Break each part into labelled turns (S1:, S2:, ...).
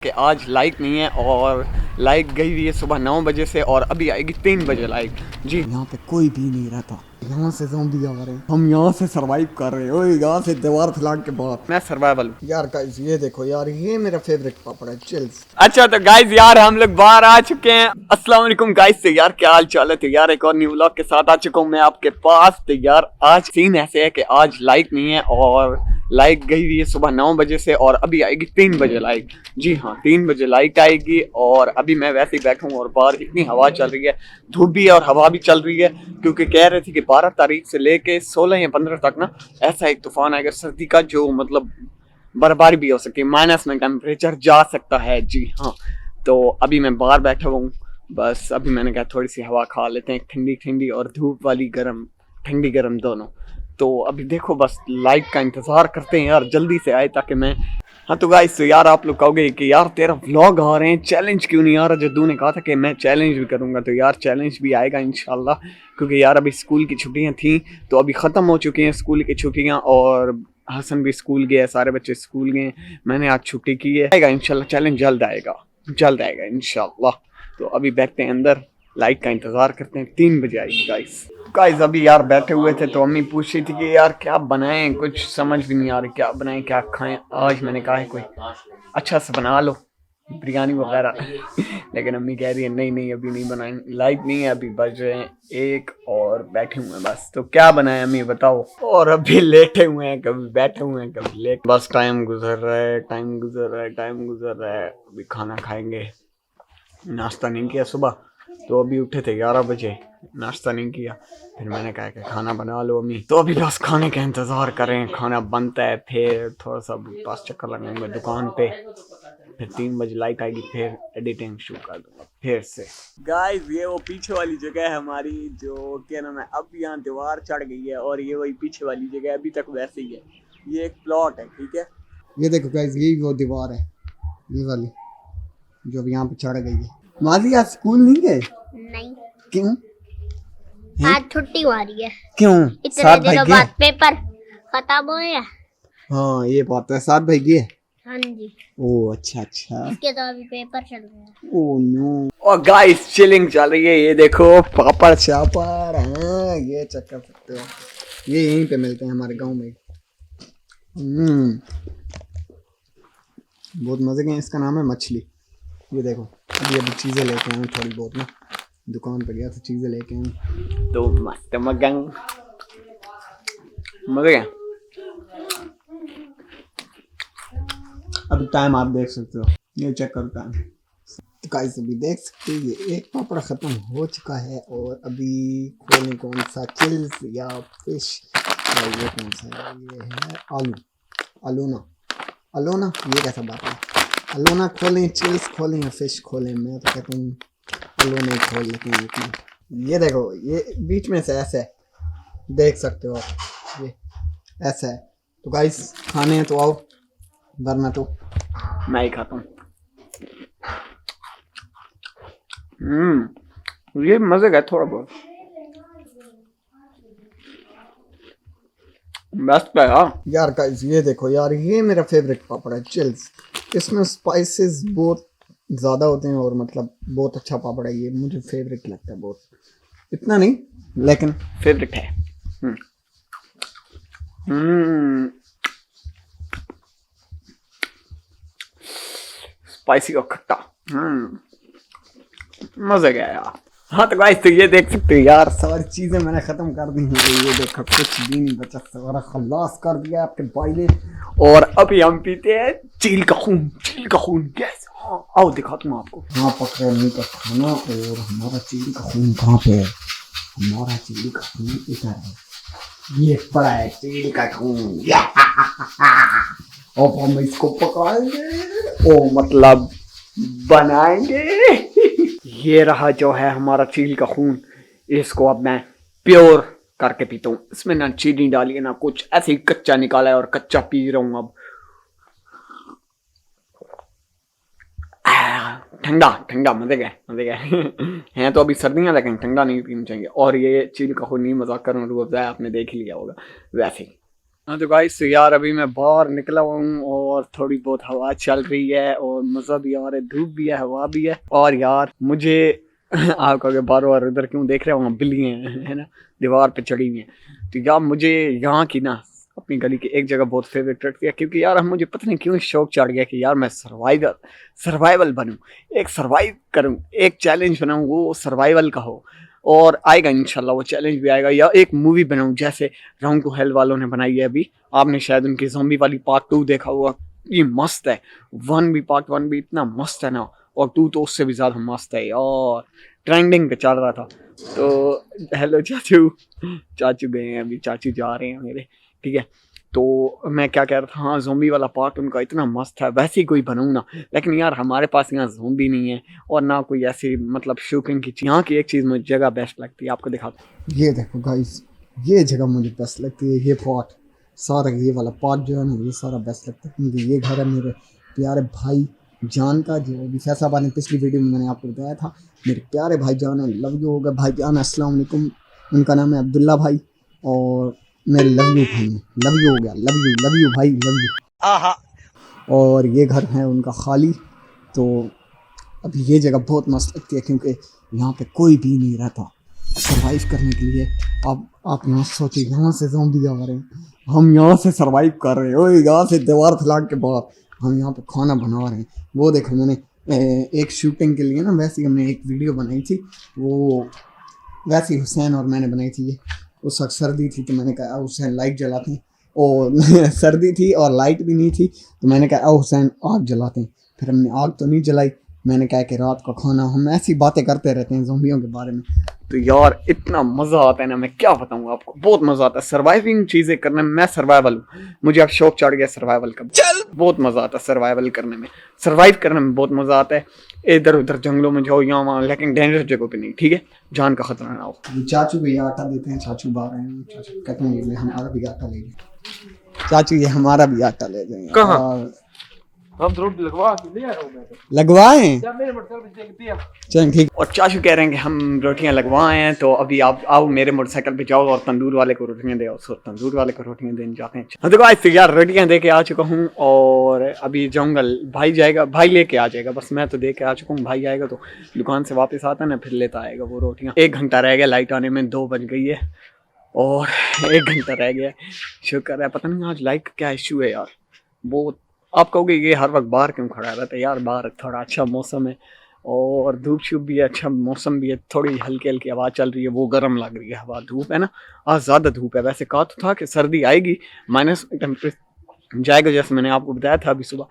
S1: कि आज लाइट नहीं है और लाइट गई हुई है सुबह 9 बजे से और अभी आएगी 3 बजे लाइट। जी यहाँ पे कोई भी नहीं रहता, यहाँ से ज़ॉम्बी आ रहे हैं, हम यहाँ से सरवाइव कर रहे हैं। ओए यहाँ से दीवार फैलाने के बाद मैं सर्वाइवल हूँ यार। गाइस ये देखो यार, ये मेरा फेवरेट पापड़ है, चिल्स। अच्छा तो गाइस यार हम लोग बाहर आ चुके हैं। अस्सलाम वालेकुम गाइस। तो यार क्या हाल चाल है? तो यार एक और न्यू व्लॉग के साथ आ चुका हूँ मैं आपके पास। तो यार आज सीन ऐसे है कि आज लाइट नहीं है और लाइट गई हुई है सुबह 9 बजे से और अभी आएगी 3 बजे लाइट। जी हाँ 3 बजे लाइट आएगी और अभी मैं वैसे ही बैठा हूँ और बाहर इतनी हवा चल रही है, धूप भी है और हवा भी चल रही है, क्योंकि कह रहे थे कि 12 तारीख से लेके 16 या 15 तक ना ऐसा एक तूफान आएगा सर्दी का, जो मतलब बर्फबारी भी हो सकती है, माइनस में टेम्परेचर जा सकता है। जी हाँ तो अभी मैं बाहर बैठा हुआ हूँ, बस अभी मैंने कहा थोड़ी सी हवा खा लेते हैं, ठंडी ठंडी और धूप वाली गर्म, ठंडी गर्म दोनों। तो अभी देखो बस लाइट का इंतजार करते हैं यार, जल्दी से आए ताकि मैं। हाँ तो गाइस तो यार आप लोग कहोगे कि यार तेरा व्लॉग आ रहे हैं, चैलेंज क्यों नहीं आ रहा? जद्दू ने कहा था कि मैं चैलेंज भी करूंगा, तो यार चैलेंज भी आएगा इंशाल्लाह, क्योंकि यार अभी स्कूल की छुट्टियां थी तो अभी ख़त्म हो चुकी हैं स्कूल की छुट्टियां और हसन भी स्कूल गया, सारे बच्चे स्कूल गए, मैंने आज छुट्टी की है। आएगा इंशाल्लाह चैलेंज, जल्द आएगा इंशाल्लाह। तो अभी बैठते हैं अंदर, लाइट का इंतज़ार करते हैं, 3 बजे आएगी गाइस अभी यार बैठे हुए थे तो अम्मी पूछ रही थी कि यार क्या बनाएं, कुछ समझ भी नहीं आ रही क्या बनाएं क्या खाएं। आज मैंने कहा है कोई अच्छा सा बना लो, बिरयानी वगैरह लेकिन अम्मी कह रही है नहीं नहीं अभी नहीं बनाएंगे, लाइट नहीं है, अभी बज रहे हैं 1 और बैठे हुए हैं बस। तो क्या बनाए अम्मी बताओ? और अभी लेटे हुए हैं, कभी बैठे हुए हैं, कभी लेट, बस टाइम गुजर रहा है, अभी खाना खाएंगे। नाश्ता नहीं किया सुबह, तो अभी उठे थे 11 बजे, नाश्ता नहीं किया, फिर मैंने कहा कि खाना बना लो अम्मी। तो अभी बस खाने का इंतज़ार करें, खाना बनता है, फिर थोड़ा सा पास चक्कर लगाऊंगा दुकान पे, फिर 3 बजे लाइट आएगी, फिर एडिटिंग शुरू कर दूंगा फिर से। गाइस ये वो पीछे वाली जगह है हमारी, जो क्या नाम है, अब यहाँ दीवार चढ़ गई है और ये वही पीछे वाली जगह अभी तक वैसे ही है। ये एक प्लॉट है, ठीक है। ये देखो गाइस यही वो दीवार है, ये वाली जो अभी यहाँ पे चढ़ गई है। माजी आज स्कूल नहीं गए? नहीं। क्यों?
S2: आज छुट्टी हो रही है।
S1: क्यों?
S2: इतने दिनों बाद पेपर खत्म हुए हैं।
S1: हाँ ये बात है, 7 भाई गए।
S2: हाँ जी।
S1: ओ अच्छा अच्छा।
S2: इसके तो अभी पेपर चल रहे हैं।
S1: Oh no. और गाइस चिलिंग चल रही है, ये देखो पापड़ चापड़, हाँ ये चेक कर सकते हो, ये यहीं पे मिलते हैं हमारे गांव में। बहुत मजे के हैं, इसका नाम है मछली। ये देखो अभी चीज़ें लेके आए थोड़ी बहुत ना, दुकान पे गया था चीज़ें लेके आए, तो मस्त मगंग मजे गए। अभी टाइम आप देख सकते हो, ये चेक करो टाइम। तो गाइस अभी देख सकते हो ये एक पापड़ ख़त्म हो चुका है और अभी खोलें कौन सा, चिल्स या फिश, ये कौन सा है? ये है आलू, अलोना ये कैसा बात है? अलोना खोलें, चिल्स खोलें या फिश खोलें? मैं तो कहता हूँ अलोना ही खोल लेते हैं। ये देखो ये बीच में से ऐसे देख सकते हो आप, ये ऐसा है। तो गाइस खाने हैं तो आओ, वरना तो मैं ही खाता हूँ। ये मजे का थोड़ा बहुत बेस्ट है यार। गाइस ये देखो यार, ये मेरा फेवरेट पापड़ है, चिल्स। इसमें स्पाइसेस बहुत ज़्यादा होते हैं और मतलब बहुत अच्छा पापड़ है ये, मुझे फेवरेट लगता है बहुत, इतना नहीं लेकिन फेवरेट है। स्पाइसी और खट्टा, मजा गया यार। हाँ तो गाइस तो ये देख सकते हो यार, सारी चीजें मैंने खत्म कर दी हैं, ये देखो कुछ भी नहीं बचा, सारा खल्लास कर दिया आपके भाई ने। और अभी हम पीते हैं चील का खून। यस हाँ आओ दिखाता हूँ आपको। हाँ पकड़ने का खाना और हमारा चील का खून कहाँ पे है? हमारा चील का खून इधर है, ये पड़ा है चील का खून। अब हम इसको पकाएंगे, ओ मतलब बनाएंगे। ये रहा जो है हमारा चील का खून, इसको अब मैं प्योर करके पीता हूँ, इसमें ना चीनी डाली है ना कुछ, ऐसे ही कच्चा निकाला है और कच्चा पी रहा हूँ अब। ठंडा मजे गए हैं तो अभी सर्दियाँ, लेकिन ठंडा नहीं पीना चाहिए। और ये चील का खून नहीं मजाक कर रहा हूँ, आपने देख ही लिया होगा वैसे ही। हाँ तो गाइस यार अभी मैं बाहर निकला हूँ और थोड़ी बहुत हवा चल रही है और मज़ा भी आ रहा है, धूप भी है, हवा भी है। और यार मुझे आप कहोगे बार बार इधर क्यों देख रहे हो, वहाँ बिल्ली हैं है ना, दीवार पे चढ़ी हुई हैं। तो यार मुझे यहाँ की ना अपनी गली की एक जगह बहुत फेवरेट लगती है, क्योंकि यार मुझे पता नहीं क्यों शौक चढ़ गया कि यार मैं सर्वाइवल बनूँ, एक सर्वाइव करूँ, एक चैलेंज बनाऊँ वो सर्वाइवल का हो। और आएगा इंशाल्लाह वो चैलेंज भी आएगा, या एक मूवी बनाऊँ जैसे राउंड टू हेल वालों ने बनाई है अभी। आपने शायद उनकी ज़ॉम्बी वाली पार्ट 2 देखा हुआ, ये मस्त है। पार्ट 1 भी इतना मस्त है ना, और 2 तो उससे भी ज़्यादा मस्त है और ट्रेंडिंग पे चल रहा था। तो हेलो चाचू गए हैं अभी, चाचू जा रहे हैं मेरे, ठीक है। तो मैं क्या कह रहा था, हाँ ज़ॉम्बी वाला पार्ट उनका इतना मस्त है, वैसे ही कोई बनूँ ना। लेकिन यार हमारे पास यहाँ ज़ॉम्बी नहीं है और ना कोई ऐसी मतलब शूटिंग की। यहाँ की एक चीज़ मुझे जगह बेस्ट लगती है, आपको दिखाता हूँ। ये देखो गाइस, ये जगह मुझे बेस्ट लगती है, ये पार्ट सारा, ये वाला पार्ट जो है ना, ये सारा बेस्ट लगता है। क्योंकि ये घर है मेरे प्यारे भाई जान का, जो अभी फैसलाबाद ने पिछली वीडियो में मैंने आपको बताया था। मेरे प्यारे भाई जान है, लव यू होगा भाई जान, अस्सलाम वालेकुम। उनका नाम है अब्दुल्ला भाई और मेरे लव यू भाई, लव यू हो गया, लव यू भाई, लव यू। आहा। और ये घर है उनका खाली। तो अभी ये जगह बहुत मस्त लगती है क्योंकि यहाँ पे कोई भी नहीं रहता सर्वाइव करने के लिए। अब आप यहाँ सोचिए, यहाँ से ज़ॉम्बी आ रहे हैं, हम यहाँ से सर्वाइव कर रहे हैं, ओए यहाँ से दीवार फैला के बाद हम यहाँ पे खाना बना रहे हैं। वो देखो मैंने एक शूटिंग के लिए ना वैसे हमने एक वीडियो बनाई थी, वो वैसे हुसैन और मैंने बनाई थी। ये उस वक्त सर्दी थी तो मैंने कहा हुसैन लाइट जलाते हैं, और सर्दी थी और लाइट भी नहीं थी तो मैंने कहा हुसैन आग जलाते हैं। फिर हमने आग तो नहीं जलाई, मैंने कहा कि रात का खाना, हम ऐसी बातें करते रहते हैं ज़ॉम्बियों के बारे में। तो यार इतना मज़ा आता है ना, मैं क्या बताऊँ आपको, बहुत मज़ा आता है सर्वाइविंग चीज़ें करने में। मैं सर्वाइवल हूँ, मुझे अब शौक चढ़ गया सर्वाइवल का। चल बहुत मज़ा आता है सर्वाइवल करने में, सर्वाइव करने में बहुत मज़ा आता है। इधर उधर जंगलों में जाओ यहाँ वहाँ, लेकिन डेंजरस जगह पे नहीं, ठीक है, जान का खतरा ना हो। चाचू भैया आटा देते हैं, चाचू बाहर आए हैं, चाचू कहते हैं ये हमारा भी आटा ले जाए, चाचू ये हमारा भी आटा ले जाएंगे। कहाँ हम रोटी लगवा के ले आया हूं मैं, लगवाएं या मेरे मोटरसाइकिल पे दिया, चल ठीक। और चाचू कह रहे हैं कि हम रोटियां लगवाए हैं, तो अभी आप आओ मेरे मोटरसाइकिल पे जाओ और तंदूर वाले को रोटियां दे आओ। सो तंदूर वाले को रोटियां देने जाते हैं। हाँ तो गाइस यार रोटियां दे के आ चुका हूँ और अभी जाऊंगा, भाई जाएगा, भाई लेके आ जाएगा, बस मैं तो दे के आ चुका हूँ। भाई आएगा तो दुकान से वापस आता है ना, फिर लेता आएगा वो रोटियां। 1 घंटा रह गया लाइट आने में, 2 बज गई है और 1 घंटा रह गया। शुक्र है, पता नहीं आज लाइट का क्या इशू है यार, बहुत। आप कहोगे ये हर वक्त बाहर क्यों खड़ा रहता है, यार बाहर थोड़ा अच्छा मौसम है और धूप छूप भी है, अच्छा मौसम भी है, थोड़ी हल्की हल्की हवा चल रही है, वो गर्म लग रही है हवा। धूप है ना, आज ज़्यादा धूप है। वैसे कहा तो था कि सर्दी आएगी, माइनस टेम्परेचर जाएगा, जैसे मैंने आपको बताया था अभी सुबह।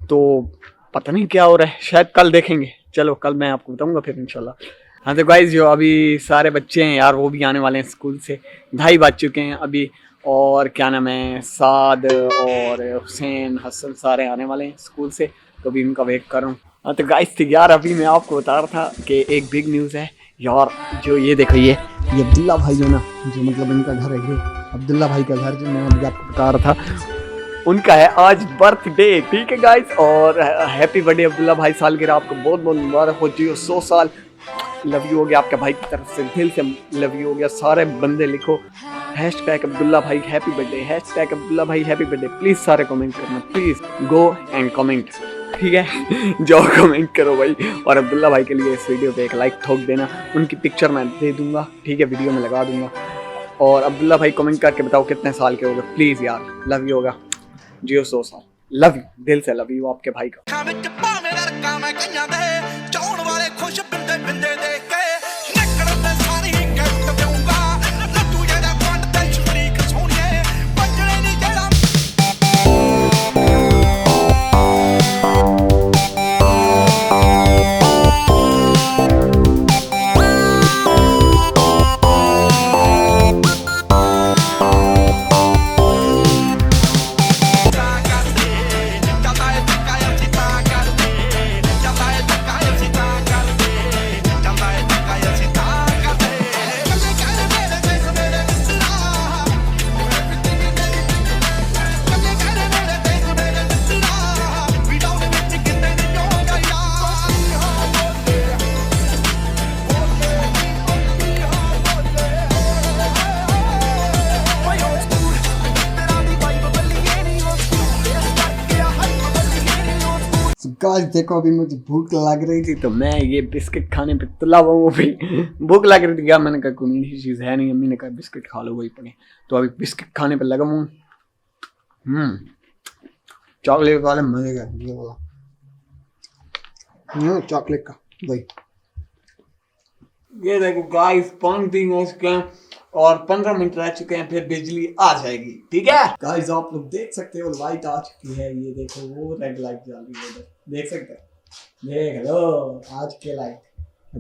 S1: तो पता नहीं क्या हो रहा है, शायद कल देखेंगे। चलो कल मैं आपको बताऊँगा फिर इंशाल्लाह। हाँ तो गाइस जो अभी सारे बच्चे हैं यार वो भी आने वाले हैं स्कूल से, 2:30 बज चुके हैं अभी। और क्या नाम है, साद और हुसैन हसन सारे आने वाले हैं स्कूल से, तो अभी उनका वेट कर रहा हूँ। हाँ तो गाइस यार अभी मैं आपको बता रहा था कि एक बिग न्यूज़ है यार, जो ये देखो ये अब्दुल्ला भाई जो ना, जो मतलब इनका घर है, ये अब्दुल्ला भाई का घर, जो मैं अभी आपको बता रहा था, उनका है आज बर्थडे, ठीक है गाइस। और हैप्पी बर्थडे अब्दुल्ला भाई, सालगिरह आपको बहुत बहुत मुबारक हो, जियो 100 साल। लव यू हो गया आपके भाई की तरफ से, दिल से लव यू हो गया। सारे बंदे लिखो हैशटैग अब्दुल्ला भाई हैप्पी बर्थडे, हैशटैग अब्दुल्ला भाई हैप्पी बर्थडे। प्लीज़ सारे कमेंट करना, प्लीज़ गो एंड कमेंट, ठीक है जाओ कमेंट करो भाई। और अब्दुल्ला भाई के लिए इस वीडियो पे एक लाइक ठोक देना, उनकी पिक्चर मैं दे दूंगा, ठीक है, वीडियो में लगा दूंगा। और अब्दुल्ला भाई कमेंट करके बताओ कितने साल के हो गए, प्लीज़ यार, लव यू होगा, जियो 100 साल, लव यू, दिल से लव यू आपके भाई का। गाइस देखो अभी मुझे भूख लग रही थी तो मैं ये बिस्किट खाने पे तुला हुआ हूँ। अभी भूख लग रही थी क्या, मैंने कहा कोई नहीं चीज़ है नहीं, अम्मी ने कहा बिस्किट खा लो वही पड़े, तो अभी बिस्किट खाने पे लगा हूँ। चॉकलेट वाले मजे का ये वाला चॉकलेट का भाई। ये देखो गाइस 5 हो चुके हैं और 15 मिनट रह चुके हैं, फिर बिजली आ जाएगी। ठीक है गाइस, आप लोग देख सकते हो लाइट आ चुकी है। ये देखो वो रेड लाइट जल रही है उधर, देख सकते हो, देख लो आज के लाइट।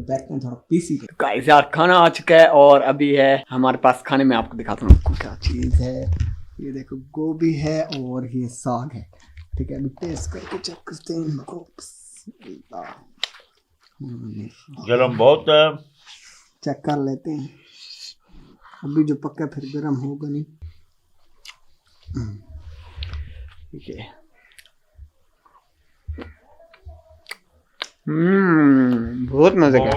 S1: बैक में थोड़ा पीसी पे गाइस यार खाना आ चुका है और अभी है हमारे पास खाने में, आपको दिखाता हूँ क्या चीज़ है। ये देखो गोभी है और ये साग है। ठीक है अभी टेस्ट करके चेक करते हैं इनको।
S3: गरम बहुत है,
S1: चेक कर लेते हैं। अभी जो पक्का फिर गरम होगा नहीं। ठीक है बहुत मजे का।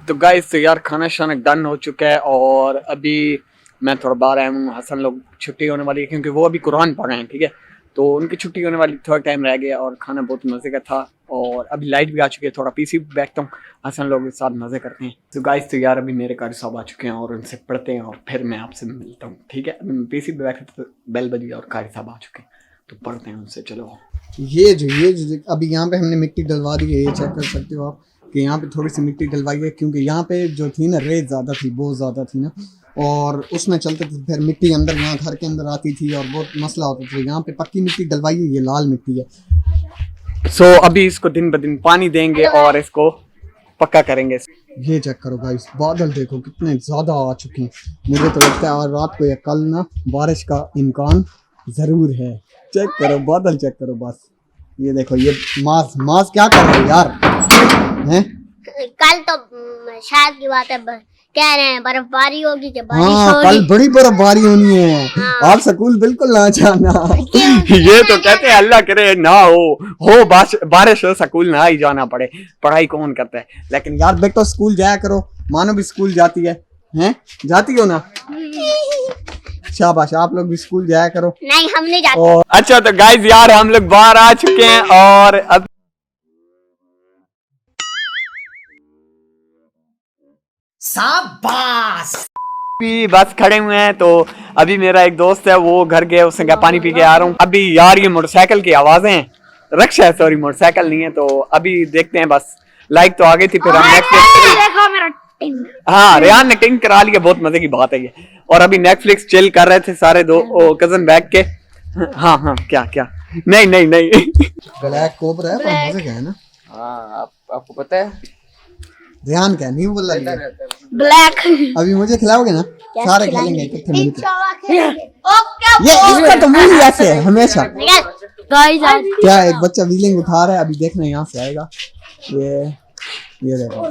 S1: तो गाइस यार खाना शाना डन हो चुका है और अभी मैं थोड़ा बाहर आया हूँ। हसन लोग छुट्टी होने वाली है क्योंकि वो अभी कुरान पढ़ रहे हैं। ठीक है तो उनकी छुट्टी होने वाली, थोड़ा टाइम रह गया और खाना बहुत मज़े का था और अभी लाइट भी आ चुकी है। थोड़ा पीसी पे बैठता हूँ, हसन लोग के साथ मज़े करते हैं। तो गाइस तो यार अभी मेरे कारी साहब आ चुके हैं और उनसे पढ़ते हैं और फिर मैं आपसे मिलता हूँ। ठीक है अभी पीसी पे बैठे तो बेल बजी और कारी साहब आ चुके हैं तो पढ़ते हैं उनसे। चलो ये जो अभी यहाँ पे हमने मिट्टी डलवा दी है, ये चेक कर सकते हो आप कि यहाँ पे थोड़ी सी मिट्टी डलवाई है क्योंकि यहाँ पे जो थी ना रेत ज़्यादा थी, बहुत ज़्यादा थी ना, और उसमें चलते थे फिर मिट्टी अंदर यहाँ घर के अंदर आती थी और बहुत मसला होता था। यहाँ पे पक्की मिट्टी डलवाई है, ये लाल मिट्टी है। सो अभी इसको दिन ब दिन पानी देंगे और इसको पक्का करेंगे। ये चेक करो गाइस, बादल देखो कितने ज़्यादा आ चुके हैं। मुझे तो लगता है और रात को या कल ना बारिश का इम्कान ज़रूर है। चेक करो बादल, चेक करो बस। ये देखो ये मास क्या कर रहे हो यार हैं?
S2: कल तो शायद की बात है, कह रहे हैं बर्फबारी होगी कि बारिश होगी।
S1: कल बड़ी बर्फबारी होनी है। आप स्कूल बिल्कुल ना जाना। ये तो कहते हैं अल्लाह करे ना हो बारिश हो, स्कूल ना ही जाना पड़े, पढ़ाई कौन करता है। लेकिन यार बेटो स्कूल जाया करो, मानो भी स्कूल जाती है, हैं जाती हो ना? शाबाश, आप लोग भी स्कूल जाया करो।
S2: नहीं हम नहीं जाते।
S1: अच्छा तो गाइस यार हम लोग बाहर आ चुके हैं और अब शाबाश बस खड़े हुए हैं। तो अभी मेरा एक दोस्त है वो घर गया, उसने कहा पानी पी के आ रहा हूँ। अभी यार ये मोटरसाइकिल की आवाजें हैं, रक्षा है सॉरी, मोटरसाइकिल नहीं है। तो अभी देखते हैं, बस लाइक तो आ गई थी, फिर हम नेटफ्लिक्स, हाँ रेहान ने टिंग करा लिया, बहुत मजे की बात है ये। और अभी नेटफ्लिक्स चिल कर रहे थे सारे दो कजन बैठ के। हाँ क्या नहीं ब्लैक कोबरा है पर मजे का है ना।
S4: हाँ आपको पता है
S1: रेहान क्या नहीं बोल रहा
S2: ब्लैक।
S1: अभी मुझे खिलाओगे ना, सारे खेलेंगे इकट्ठे मिलकर।
S2: ये
S1: इसका तो मुंह ही ऐसे है हमेशा।
S2: गाइस
S1: क्या एक बच्चा व्हीलिंग उठा रहा है, अभी देखना यहाँ से आएगा। ये देखो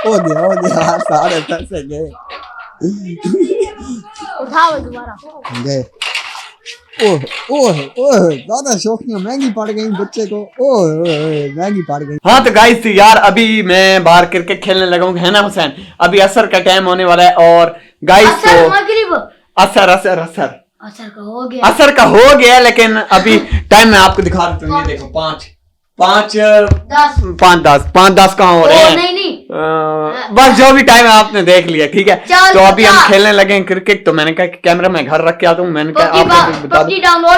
S1: हो गया सारे पैसे गए।
S2: उठाओ दोबारा
S1: गए। ओह ज्यादा शौकिया महंगी पड़ गई बच्चे को। महंगी पड़ गई। हाँ तो गाइस यार अभी मैं बाहर क्रिकेट खेलने लगा हूँ, है ना हुसैन? अभी असर का टाइम होने वाला है और गाइस तो असर का हो गया लेकिन अभी टाइम मैं आपको दिखा देता हूँ। ये देखो 5 10 कहाँ हो रहे हैं? बस जो भी टाइम है आपने देख लिया। ठीक है तो अभी हम खेलने लगे हैं क्रिकेट। तो मैंने कहा कि कैमरा मैं घर रख के आता हूँ, मैंने कहा आपको बता दूं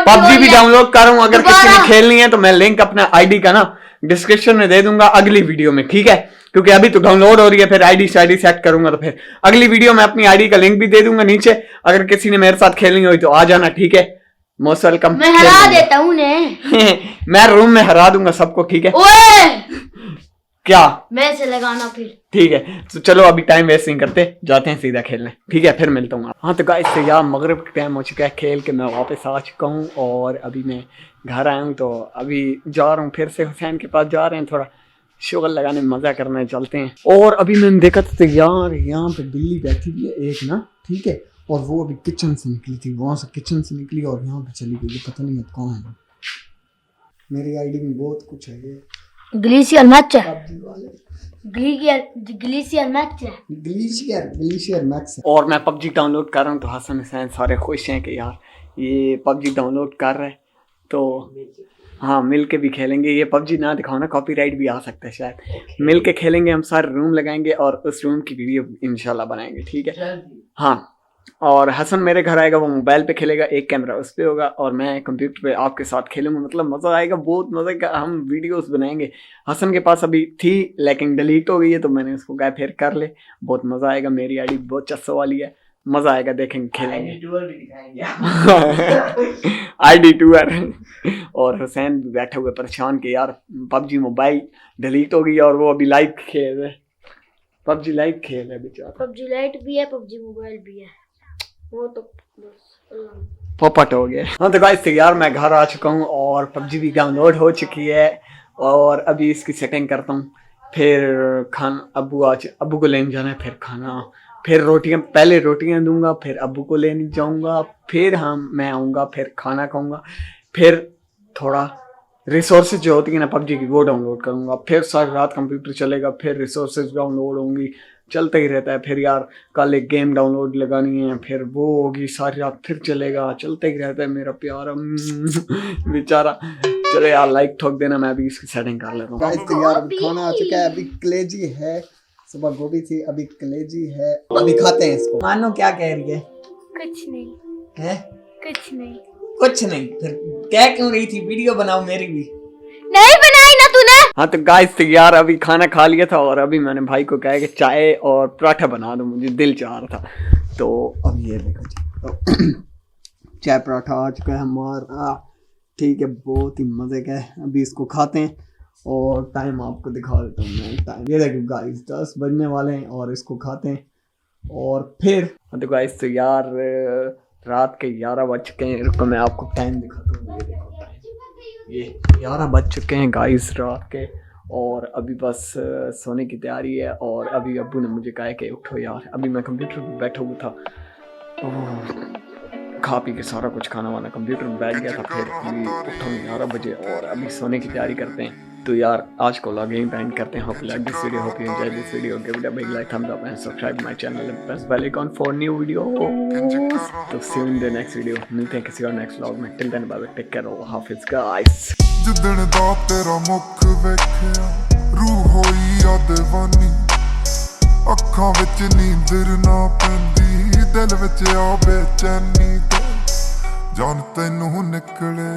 S1: पबजी भी डाउनलोड कर रहा हूँ। अगर किसी ने खेलनी है तो मैं लिंक अपना आईडी का ना डिस्क्रिप्शन में दे दूंगा अगली वीडियो में। ठीक है क्योंकि अभी तो डाउनलोड हो रही है, फिर आईडी सेट करूंगा तो फिर अगली वीडियो में अपनी आईडी का लिंक भी दे दूंगा नीचे। अगर किसी ने मेरे साथ खेलनी हो तो आ जाना। ठीक है मोस्ट वेलकम।
S2: मैं हरा देता हूँ
S1: मैं रूम में हरा दूंगा सबको। ठीक है क्या
S2: मैं से लगाना फिर।
S1: ठीक है तो चलो अभी टाइम वेस्ट नहीं करते, जाते हैं सीधा खेलने। ठीक है फिर मिलता हूँ। हाँ तो गाइस से यार मगरिब का टाइम हो चुका है, खेल के मैं वापस आ चुका हूँ और अभी मैं घर आया हूँ। तो अभी जा रहा हूँ फिर से हुसैन के पास, जा रहे हैं थोड़ा शुगर लगाने मजा करने चलते हैं। और अभी मैंने देखा था यार यहाँ पे बिल्ली बैठी हुई है एक ना, ठीक है, और वो अभी किचन से निकली थी, वहां से किचन से निकली और यहाँ पे चली गई। पता नहीं अब कौन है। मेरी आईडी में बहुत कुछ है। ये
S2: ग्लेशियर मैच है,
S1: ग्लेशियर मैक्स। और मैं पबजी डाउनलोड कर रहा हूँ तो हसन हुसैन सारे खुश हैं कि यार ये पबजी डाउनलोड कर रहे हैं। तो हाँ मिल के भी खेलेंगे। ये पबजी ना दिखाओ ना, कॉपीराइट भी आ सकता है शायद। मिल के खेलेंगे हम, सारे रूम लगाएंगे और उस रूम की वीडियो इंशाल्लाह बनाएंगे, ठीक है। हाँ, और हसन मेरे घर आएगा, वो मोबाइल पे खेलेगा, एक कैमरा उस पे होगा और मैं कंप्यूटर पे आपके साथ खेलूंगा। मतलब मज़ा आएगा, बहुत मज़े का हम वीडियोस बनाएंगे। हसन के पास अभी थी लेकिन डिलीट हो गई है, तो मैंने उसको कहा फिर कर ले, बहुत मज़ा आएगा। मेरी आईडी बहुत चस्सो वाली है, मज़ा आएगा, देखेंगे खेलेंगे। ID tour. और हुसैन भी बैठे हुए परेशान के यार पबजी मोबाइल डिलीट हो गई और वो अभी लाइव खेल रहे, पबजी लाइव खेल रहे बेचारा।
S2: पबजी लाइट भी है, पबजी मोबाइल भी है, वो तो बस
S1: पोपट हो गया। हाँ तो गाइस यार मैं घर आ चुका हूँ और पबजी भी डाउनलोड हो चुकी है और अभी इसकी सेटिंग करता हूँ। फिर अब्बू को लेने जाना है, फिर खाना, फिर रोटियां, पहले रोटियां दूंगा, फिर अब्बू को लेने जाऊंगा, फिर मैं आऊँगा, फिर खाना खाऊंगा, फिर थोड़ा रिसोर्सेज जो होती है ना पबजी की वो डाउनलोड करूंगा, फिर सारी रात कंप्यूटर चलेगा, फिर रिसोर्सेज डाउनलोड होंगी, चलता ही रहता है। फिर यार कल एक गेम डाउनलोड लगानी है, फिर वो होगी, सारी रात फिर चलेगा, चलता ही रहता है मेरा प्यारा बेचारा। चलो यार लाइक ठोक देना, मैं अभी इसकी सेटिंग कर लेता हूँ। गाइस तो यार अभी खाना आ चुका है, अभी कलेजी है, सुबह गोभी थी, अभी कलेजी है, अभी खाते हैं इसको। मानो क्या कह रही है?
S2: कुछ नहीं
S1: है,
S2: कुछ नहीं,
S1: कुछ नहीं। फिर क्या क्यों रही थी? वीडियो बनाओ मेरी भी।
S2: नहीं बनाई ना तूने।
S1: हाँ तो गाइस तो यार अभी खाना खा लिया था और अभी मैंने भाई को कहा कि चाय और पराठा बना दो, मुझे दिल चाह रहा था। तो अब ये देखो जी चाय पराठा आ चुका है हमारा, ठीक है, बहुत ही मज़े का है। अभी इसको खाते हैं और टाइम आपको दिखा देता हूँ मैं। टाइम ये देखो गाइस 10 बजने वाले हैं और इसको खाते हैं और फिर तो गाइस तो यार रात के 11 बज चुके हैं। रुको मैं आपको टाइम दिखाता हूँ, ये देखो टाइम, ये 11 बज चुके हैं गाइस रात के और अभी बस सोने की तैयारी है। और अभी अब्बू ने मुझे कहा कि उठो यार, अभी मैं कंप्यूटर पर बैठा हुआ था और खा पी के सारा कुछ खाना वाना कंप्यूटर में बैठ गया था। फिर अभी उठा 11 बजे और अभी सोने की तैयारी करते हैं। तो यार आज को लॉग यहीं एंड करते हैं। Hope like this video, hope you enjoy this video, give it a big like, thumbs up and subscribe my channel and press bell icon for new video. तो see you in the next video, मिलते हैं किसी और next vlog में। Till then bye bye, take care, हाफिज़ guys.
S5: जिदण दा तेरा मुख वेखिया रूह होई आ दीवानी, अखां विच नींदर ना पैंदी, दिल विच आ बेचैनी, जान तैनू निकले